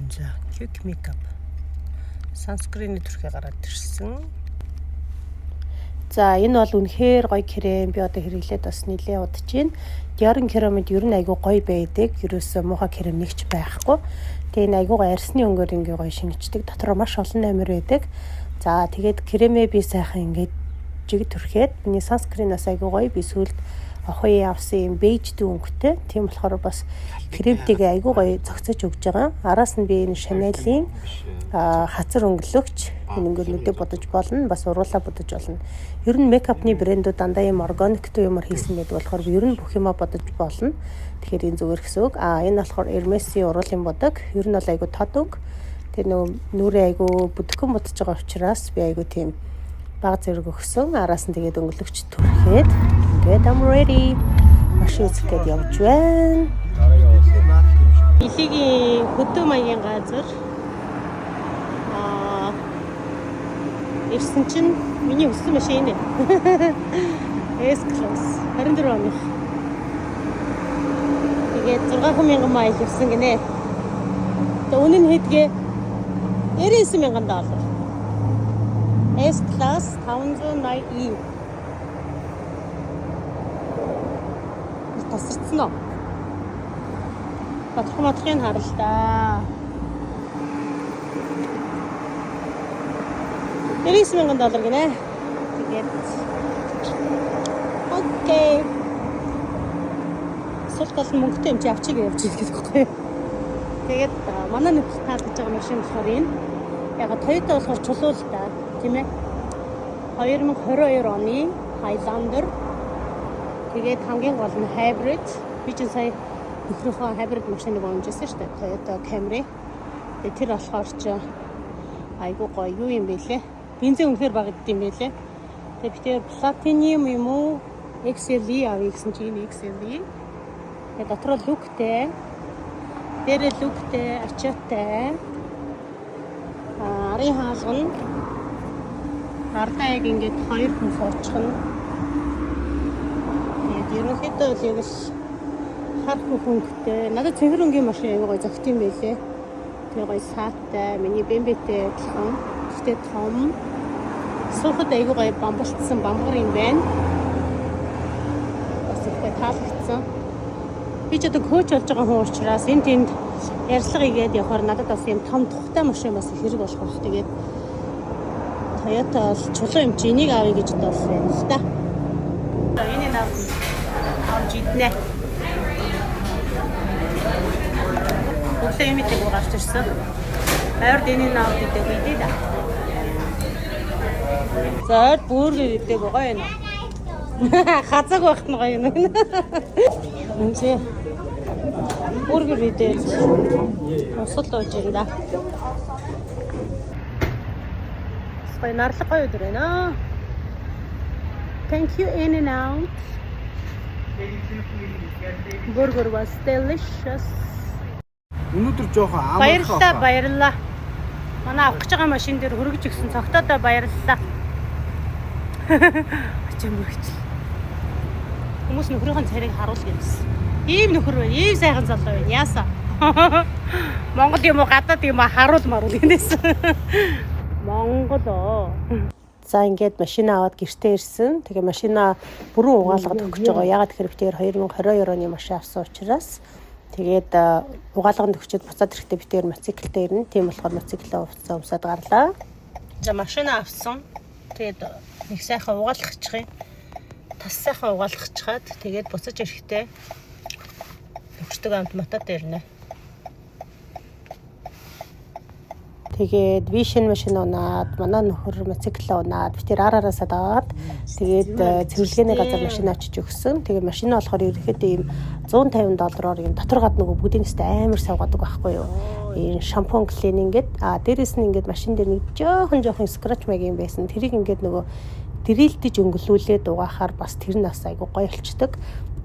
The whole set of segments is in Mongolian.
За, Quick Makeup. Sunscreen-ийн төрхий гараад ирсэн. За, энэ бол үнэхээр гоё крем. Би одоо хэрэглээд бас нэлээд удаж байна. Dior керамид ер нь айгүй гоё байдаг. Ерөөсөө муухай крем нэгч байхгүй. Тэгээ энэ айгуугаа арьсны өнгөөр ингээ гоё шингэждэг. Дотор маш олон амир байдаг. За, тэгээд кремээ би сайхан ингээд жиг төрхээд миний sunscreen-аас айгүй гоё. Би сүүлд охин авсан юм бейж дүү өнгөтэй. Тийм болохоор бас кремтийг айгүй гоё зохицож өгж байгаа. Араас нь би энэ Chanel-ийн хацар өнгөлөгч энэ өнгөлөдөө бодож болно. Бас уруулаа бодож болно. Ер нь мейкапны брэндүүд дандаа юм органик то юмар хийсэн гэдэг болохоор ер нь бүх юма бодож болно. Тэгэхээр энэ зүгээр гэсэн үг. Энэ болохоор Hermès-ийн уруулын бодог. Ер нь бол айгүй тод өнгө. Тэгээ нүрээ айгүй бүдгхэн бодож байгаа учраас би айгүй тийм баг зэрэг өгсөн. Араас нь тэгээд өнгөлөгч түрхэд ингээд I'm ready. Машин үзэхэд явж байна. Илигийн хөдөө маягийн газар. Ирсэн чинь миний өссөн машин ээ. S-Class 24 оны. Тэгээд 6000 майл явсан гинэ. Тэгээд үнэ нь хэдгээ $99,000. S-Class 509E. Тасарсан уу? Батхматхын харалтаа. $99,000 гинэ. Тэгээд окей. Султал мөнгөтэй юм чи авчиг явж ирэх гэхгүй. Тэгээд манай нөхөд таалж байгаа машин болохоор энэ. Яг Toyota болохоор чулуу л да, тийм ээ. 2022 оны Highlander. Тэгээд хамгийн гол нь hybrid. Би ч сая нөхрийнхөө hybrid машиныг оомжсэн шүү дээ. Toyota Camry. Тэгээд тэр болохоор ч айгуу гоё юу юм бэ лээ. Бензин үнэхээр бага гэдэг юм байлээ. Тэгээд би тэр platinum юм уу? XLE авъя гэсэн чи энэ XLE. Тэгээд дотроо лүктэй. Дээрээ лүктэй, ачаатай. Арын хаалгана. Ардаа яг ингээд хоёр хүн суучихна. Тэгээд ерөнхийдөө л яг л хар хөнгөтэй. Надад цэвэр өнгийн машин аяга гоё зөгт юм байлээ. Тэгээ гоё саатай, миний бэмбэтэй адилхан. Гэхдээ том. Суухад аяга гоё бамбалтсан бамгар юм байна. Бас ихтэй таалагдсан. Би ч одоо коуч болж байгаа хүн учраас энэ тэнд ярьцлага игээд явахаар надад бас юм том тухтай машин бас хэрэг болох байх. Тэгээд Toyota бол чулуу юм чи энийг авъя гэж бодсон юм л да. Энийг авч иднэ. Өглөө юм идэг гарч ирсэн. Баяр дэнийг авч идэг бидээ да. За бүргэр идэг байгаа юм. Хазаг байх нь гоё юм. Үнсээ. Бүргэр идэг. Усал ууж юм да. Гоё нарлаг гоё өдөр байна. Thank you in and out. Burger was delicious. Өнөөдөр жоохон амар баярлалаа, баярлалаа. Манай авах гэж байгаа машин дээр хөргөж өгсөн цогтоодоо баярлалаа. Ачаа мөрөгчл. Хүмүүс нөхрийн царийг харуул гэсэн. Ийм нөхөр байна, ийм сайхан залуу байна. Яасаа. Монгол юм уу, гадаад юм уу харуул маруул гэнэсэн. Монгол. За ингээд машин аваад гэртээ ирсэн. Тэгээ машина бүрэн угаалгад өгч байгаа. Ягаад гэхээр би тэр 2022 оны машин авсан учраас тэгээд угаалганд өгчөөд буцаад ирэхдээ би тэр мотоциклтэй ирнэ. Тийм болохоор мотоциклээ умсаад гарлаа. За машина авсан. Тэгээд нэг сайхан угаалгачих юм. Тас сайхан угаалгачаад тэгээд буцаж ирэхдээ өгчдөг амт мотод ирнэ. Тэгээд би шинэ машин унаад, манай нөхөр мотоциклээ унаад, би тэр араараасаа даваад тэгээд цэвэрлэгээний газар машин авчиж өгсөн. Тэгээд машин нь болохоор ерөөхдөө ийм $150 юм дотор гад нөгөө бүдийнэстэй амар савгадаг байхгүй юу. Энэ шампунь клининг гээд дээрэс нь ингээд машин дээр нэг жоохон скрач маяг юм байсан. Тэрийг ингээд нөгөө дрилдэж өнгөлүүлээд угаахаар бас тэр нь бас айгу гоё болчдөг.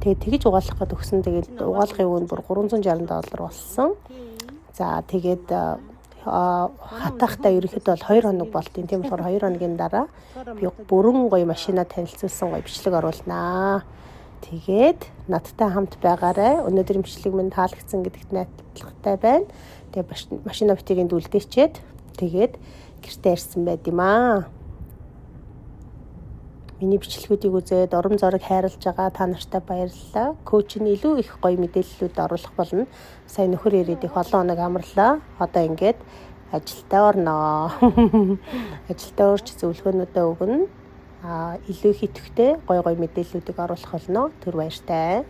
Тэгээд тэгж угаалгах гээд өгсөн. Тэгээд угаалгын үн бүр $360 болсон. За тэгээд хатаахтаа ерөөхдөө бол 2 хоног болтын. Тийм болохоор 2 хоногийн дараа би бүрэн гоё машина танилцуулсан гоё бичлэг оруулнаа. Тэгээд надтай хамт байгаарай. Өнөөдрийн бичлэг минь таалагдсан гэдэгт найдвартай байна. Тэгээд машина битгийн дүлдээчээд тэгээд гэртээ ирсэн байд юм аа. Миний бичлэгүүдийг үзээд урам зориг хайрлаж байгаа та нартай баярлалаа. Коучны илүү их гоё мэдээллүүд оруулах болно. Сая нөхөр ирээд их олон хоног амарлаа. Одоо ингээд ажилдаа орноо. Ажилдаа орж зөвлөгөөнүүдээ өгнө. Илүү их идэвхтэй гоё гоё мэдээллүүдийг оруулах болно. Түр баяртай.